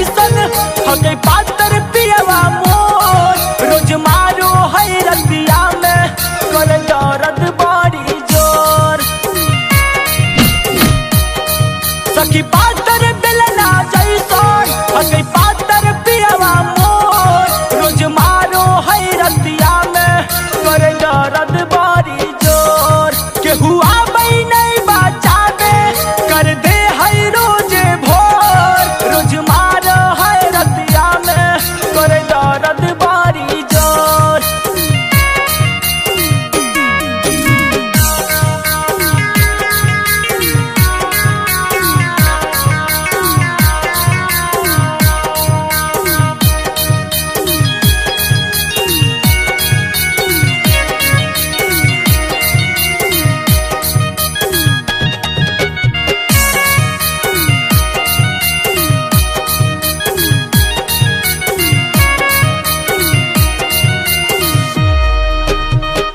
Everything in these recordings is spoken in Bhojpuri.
जैसन हो गई पातर पियवा मोर रोज मारो है रतिया में कर दर्द बड़ी जोर सखी पातर बेलना जैसन हो गई पातर पियवा मोर रोज मारो है रतिया में कर दर्द बड़ी जोर केहू आबै नहीं बचावे कर दे है रोज भोर रोज मार है रतिया में कर दर्द बड़ी जोर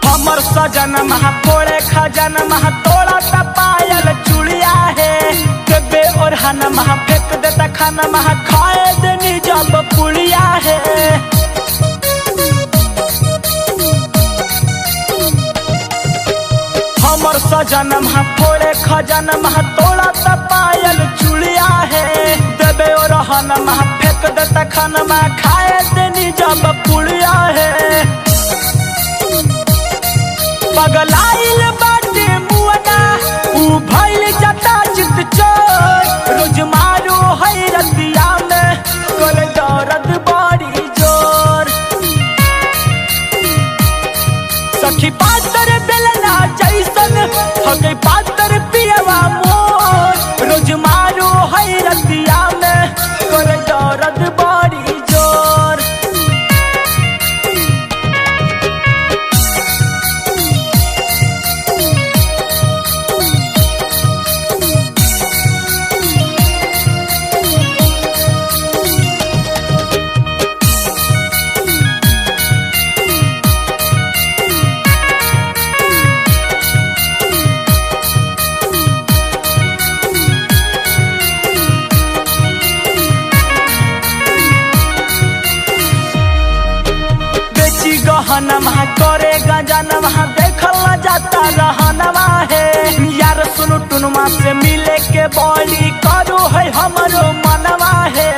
हमर सजन महा फोड़े खजन महा तोड़ा पायल चुड़िया है देबे और हन महा फेंक देता खाना महा खाए देनी जब पुड़िया है हमर सजन महा फोड़े खजन महा तोड़ा पायल चुड़िया है देबे और हन महा फेंक देता खाना महा खाए देनी जब पुड़िया है पगलाइल बाटे मुअना ऊ भइल जटा चित चोर रोज मारो है रतिया में कर दर्द बड़ी जोर सखी पातर बेलना जैसन हो गई पातर पियवा मोर रोज मारो है रतिया में कर दर्द बड़ी जोर गहनमा करे गजनमा देखल जाता रहनमा है यार सुनु टुनुमा से मिले के बोली करो है हमरो मनवा है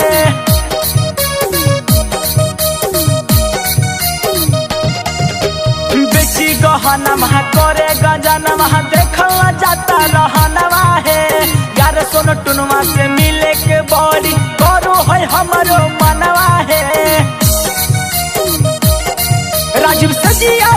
बेची गहनमा करे गजनमा देखल जाता रहनमा है यार सुनु टुनुमा से मिले के बोली करो है हमरो मनवा है राजीव सजिया